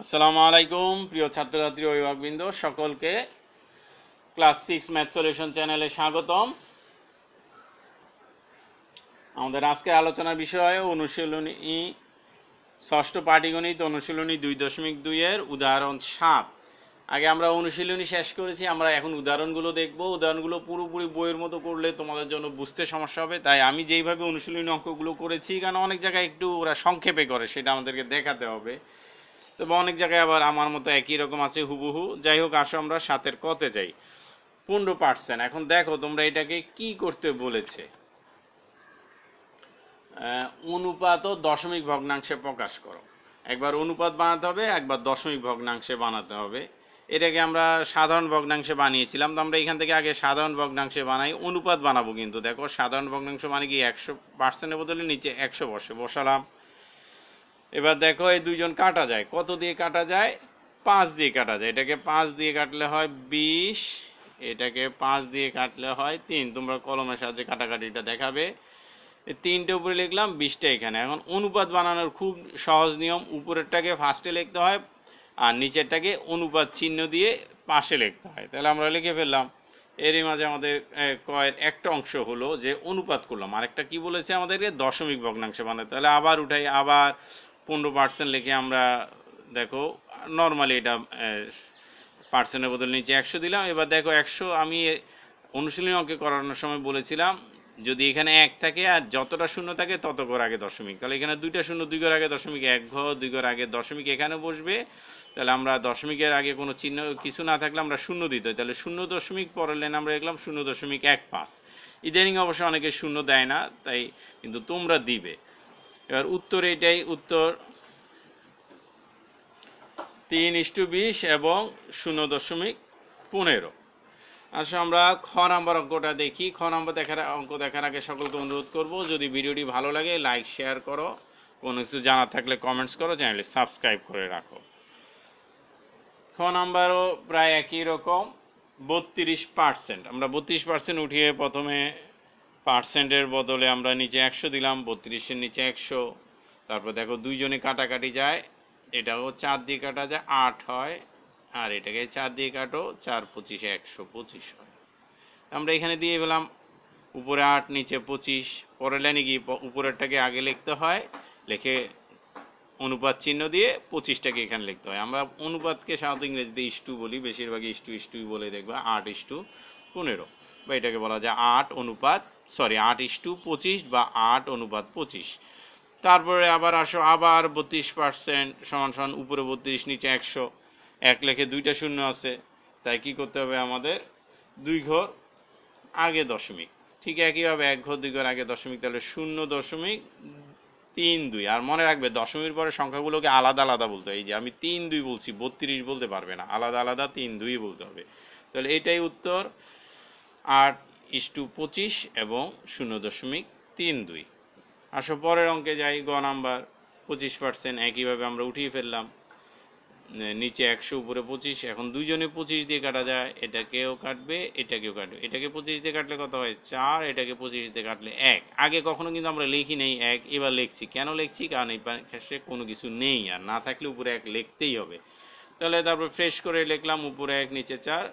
আসসালামু আলাইকুম প্রিয় ছাত্রছাত্রী অভিভাবকবৃন্দ সকলকে ক্লাস 6 ম্যাথ সলিউশন চ্যানেলে স্বাগতম। আমাদের আজকের আলোচনার বিষয় অনুশীলনী ষষ্ঠ পাটিগণিত অনুশীলনী 2.2 এর উদাহরণ 7। আগে আমরা অনুশীলনী শেষ করেছি, আমরা এখন উদাহরণগুলো দেখব। উদাহরণগুলো পুরোপুরি বইয়ের মতো করলে তোমাদের জন্য বুঝতে সমস্যা হবে, তাই আমি যেইভাবে অনুশীলনী অঙ্কগুলো করেছি, কারণ অনেক জায়গায় একটু ওরা সংক্ষেপে করে, সেটা আমাদেরকে দেখাতে হবে। তবে অনেক জায়গায় আবার আমার মতো একই রকম আছে হুবহু। যাই হোক, আসো আমরা 7-এর কতে যাই। 15%। এখন দেখো তোমরা এটাকে কি করতে বলেছে। অনুপাত ও দশমিক ভগ্নাংশে প্রকাশ করো। একবার অনুপাত বানাতে হবে, একবার দশমিক ভগ্নাংশে বানাতে হবে। এটাকে আমরা সাধারণ ভগ্নাংশে বানিয়েছিলাম, তো আমরা এখান থেকে আগে সাধারণ ভগ্নাংশে বানাই, অনুপাত বানাবো। কিন্তু দেখো সাধারণ ভগ্নাংশ মানে কি 100%-এর বদলে নিচে 100 বসালাম। এবার দেখো এই দুইজন কাটা যায়, কত দিয়ে কাটা যায়? 5 দিয়ে কাটা যায়। এটাকে 5 দিয়ে কাটলে হয় 20, এটাকে 5 দিয়ে কাটলে হয় 3। তোমরা কলমের সাহায্যে কাটাকাটিটা দেখাবে। এই 3টে উপরে লিখলাম, 20টা এখানে। এখন অনুপাত বানানোর খুব সহজ নিয়ম, উপরেরটাকে ফার্স্টে লিখতে হয় আর নিচেরটাকে অনুপাত চিহ্ন দিয়ে পাশে লিখতে হয়। তাহলে আমরা লিখে ফেললাম। এরই মাঝে আমাদের কয়ের একটা অংশ হলো যে অনুপাত করলাম, আরেকটা কি বলেছে আমাদেরকে? দশমিক ভগ্নাংশ বানাতে। তাহলে আবার উঠাই, আবার 15% লিখে আমরা দেখো নর্মালি এটা পার্সেন্টের বদলে নিচে 100 দিলাম। এবার দেখো 100 আমি অনুশীলনী অঙ্কে করানোর সময় বলেছিলাম যদি এখানে 1 থাকে আর যতটা শূন্য থাকে তত ঘর আগে দশমিক, তাহলে এখানে 2টা শূন্য 2 ঘর আগে দশমিক, 1 ঘর 2 ঘর আগে দশমিক এখানে বসবে। তাহলে আমরা দশমিকের আগে কোনো চিহ্ন কিছু না থাকলে আমরা শূন্য দিতে হয়, তাহলে 0 পরের লাইন আমরা লিখলাম 0.15। ইদানিং অবশ্য অনেকে শূন্য দেয় না, তাই কিন্তু তোমরা দিবে। এবার উত্তর এটাই, উত্তর 3:20 এবং 0.15। আসলে আমরা খ নাম্বার অঙ্কটা দেখি। খ নাম্বার অঙ্ক দেখার আগে সকলকে অনুরোধ করব, যদি ভিডিওটি ভালো লাগে লাইক শেয়ার করো, কোনো কিছু জানার থাকলে কমেন্টস করো, চ্যানেলটি সাবস্ক্রাইব করে রাখো। খ নাম্বারও প্রায় একই রকম, 32%। আমরা 32% উঠিয়ে প্রথমে পার্সেন্টের বদলে আমরা নিচে 100 দিলাম, 32-এর নিচে 100। তারপর দেখো দুইজনে কাটাকাটি যায়, এটাও 4 দিয়ে কাটা যায় 8 হয়, আর এটাকে 4 দিয়ে কাটো 4×25 125 হয়। আমরা এখানে দিয়ে পেলাম উপরে 8 নিচে 25। পরের লাইনে কি উপরেরটাকে আগে লিখতে হয়, লিখে অনুপাত চিহ্ন দিয়ে 25টাকে এখানে লিখতে হয়। আমরা অনুপাতকে সাধারণত ইংরেজিতে ইস্টু বলি, বেশিরভাগই ইস্টুই বলে দেখবা, 8:15, বা এটাকে বলা যায় 8:25 বা 8:25। তারপরে আবার আসো, আবার 32% সমান সমান উপরে 32 নিচে 100, 1 লেখে 2টা শূন্য আছে, তাই কি করতে হবে আমাদের? 2 ঘর আগে দশমিক। ঠিক একইভাবে 1 ঘর 2 ঘর আগে দশমিক, তাহলে 0.32। আর মনে রাখবে দশমিকের পরে সংখ্যাগুলোকে আলাদা আলাদা বলতে হয়। এই যে আমি 3-2 বলছি, 32 বলতে পারবে না, আলাদা আলাদা 3-2 বলতে হবে। তাহলে এটাই উত্তর, 8:25 এবং 0.32। আসো পরের অঙ্কে যাই, গ নাম্বার 25%। একইভাবে আমরা উঠিয়ে ফেললাম, নিচে 100 উপরে 25। এখন দুইজনে 25 দিয়ে কাটা যায়, এটাকেও কাটবে এটাকেও কাটবে। এটাকে 25 দিয়ে কাটলে কত হয়? 4। এটাকে 25 দিয়ে কাটলে 1। আগে কখনো কিন্তু আমরা লিখি নেই 1, এবার লিখছি। কেন লিখছি? কারণ এই পাশে কোনো কিছু নেই, আর না থাকলে উপরে 1 লিখতেই হবে। তাহলে তারপর ফ্রেশ করে লিখলাম উপরে 1 নিচে 4।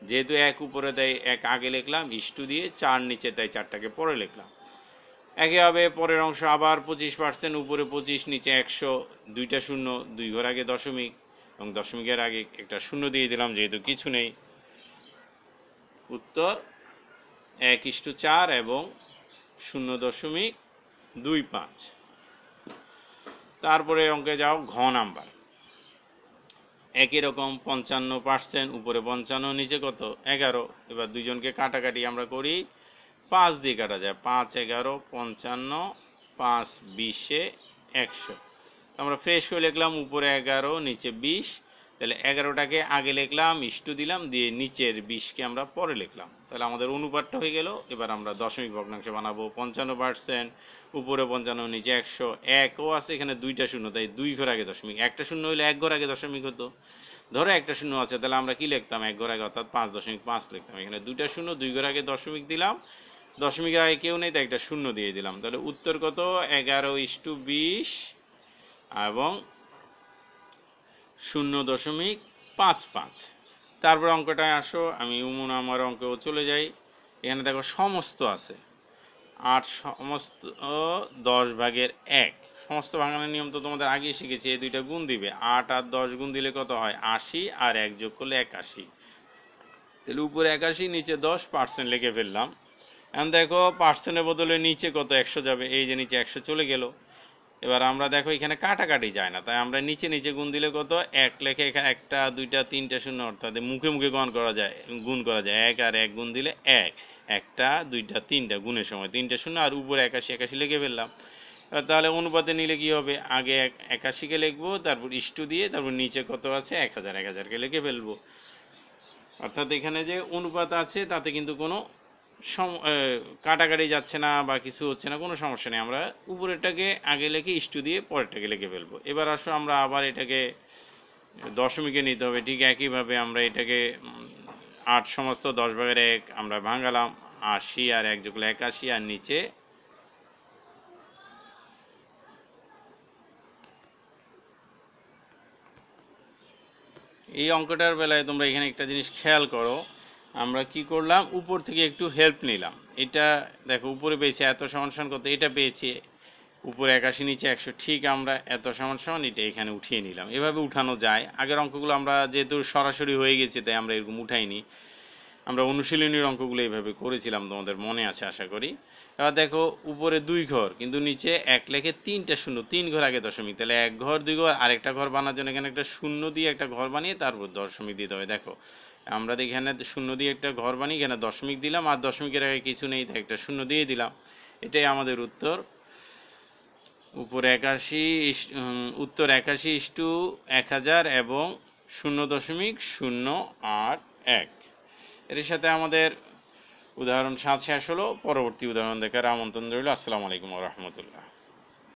যেহেতু 1 উপরে দেয় 1 আগে লিখলাম ইস্টু দিয়ে, 4 নিচে তাই 4টাকে পরে লিখলাম। একইভাবে পরের অংশ আবার 25%, উপরে 25 নিচে 100, 2টা শূন্য 2 ঘর আগে দশমিক, এবং দশমিকের আগে একটা শূন্য দিয়ে দিলাম যেহেতু কিছু নেই। উত্তর 1:4 এবং 0.25। তারপরে অঙ্কে যাও, ঘ নাম্বার। একই রকম 55%, উপরে 55 নিচে কত? 11। এবার দুইজনকে কাটাকাটি আমরা করি, 5 দিয়ে কাটা যায়, 5 11 55, 5 20 100। আমরা ফ্রেশ করে লিখলাম উপরে 11 নিচে 20। তাহলে 11টাকে আগে লিখলাম, ইস্টু দিলাম, দিয়ে নিচের 20কে আমরা পরে লিখলাম। তাহলে আমাদের অনুপাতটা হয়ে গেল। এবার আমরা দশমিক ভগ্নাংশ বানাবো। 55%, উপরে 55 নিচে 100, 1ও আছে এখানে 2টা শূন্য, তাই 2 ঘর আগে দশমিক। একটা শূন্য হলে 1 ঘর আগে দশমিক হতো। ধরো একটা শূন্য আছে, তাহলে আমরা কি লিখতাম? 1 ঘর আগে, অর্থাৎ 5.5 লিখতাম। এখানে 2টা শূন্য 2 ঘর আগে দশমিক দিলাম, দশমিকের আগে কেউ নেই তাই একটা শূন্য দিয়ে দিলাম। তাহলে উত্তর কত? 11:20 এবং 0.55। তারপর অঙ্কটায় আসো, আমি আমার অঙ্কেও চলে যাই। এখানে দেখো সমস্ত আছে, 8 সমস্ত 10/1। সমস্ত ভাঙানোর নিয়ম তো তোমাদের আগেই শিখেছি, এই দুইটা গুণ দিবে। 8 আর 10 গুণ দিলে কত হয়? 80, আর 1 যোগ করলে 81। তাহলে উপরে 81, নিচে 10% লিখে ফেললাম। এখন দেখো পার্সেন্টের বদলে নিচে কত? 100 যাবে। এই যে নিচে 100 চলে গেল। এবার আমরা দেখো এখানে কাটাকাটি যায় না, তাই আমরা নিচে নিচে গুণ দিলে কত? 1 লেখে এখানে 1টা 2টা 3টা শূন্য, অর্থাৎ মুখে মুখে গুণ করা যায়। 1 আর 1 গুণ দিলে 1, 1টা 2টা 3টা গুণের সময় 3টা শূন্য, আর উপরে 81 লিখে ফেললাম। এবার তাহলে অনুপাতে নিলে কি হবে? আগে 81কে লিখবো, তারপর ইস্টু দিয়ে, তারপর নিচে কত আছে? 1000কে লিখে ফেলবো। অর্থাৎ এখানে যে অনুপাত আছে তাতে কিন্তু কোনো কাটাকাটি যাচ্ছে না বা কিছু হচ্ছে না, কোনো সমস্যা নেই। আমরা উপরেরটাকে আগে লিখে ইস্টু দিয়ে পরেরটাকে লিখে ফেলবো। এবার আসো আমরা আবার এটাকে দশমিকে নিতে হবে। ঠিক একইভাবে আমরা এটাকে 8 সমস্ত 10/1 আমরা ভাঙালাম। 80 আর 1 যোগ করলে 81, আর নিচে এই অঙ্কটার বেলায় তোমরা এখানে একটা জিনিস খেয়াল করো। আমরা কি করলাম? উপর থেকে একটু হেল্প নিলাম। এটা দেখো উপরে পেয়েছি এত সমান সমান কত? এটা পেয়েছি উপরে 81, নিচে 100। ঠিক আমরা এত সমান সমান এটা এখানে উঠিয়ে নিলাম। এভাবে উঠানো যায়। আগের অঙ্কগুলো আমরা যেহেতু সরাসরি হয়ে গেছে, তাই আমরা এরকম উঠাইনি। আমরা অনুশীলনীর অঙ্কগুলো এইভাবে করেছিলাম, তোমাদের মনে আছে আশা করি। এবার দেখো উপরে 2 ঘর, কিন্তু নিচে 1 লেখে 3টা শূন্য, 3 ঘর আগে দশমিক। তাহলে 1 ঘর 2 ঘর আরেকটা ঘর বানানোর জন্য এখানে একটা শূন্য দিয়ে একটা ঘর বানিয়ে তারপর দশমিক দিতে হবে। দেখো আমরা এখানে শূন্য দিয়ে একটা ঘর বানিয়ে এখানে দশমিক দিলাম, আর দশমিকের আগে কিছু নেই, তাই একটা শূন্য দিয়ে দিলাম। এটাই আমাদের উত্তর। উপরে 81, উত্তর 81:1000 এবং 0.081। এর সাথে আমাদের উদাহরণ 7 শেষ হলো। পরবর্তী উদাহরণ দেখার আমন্ত্রণ রইল। আসসালামু আলাইকুম ওয়া রাহমাতুল্লাহ।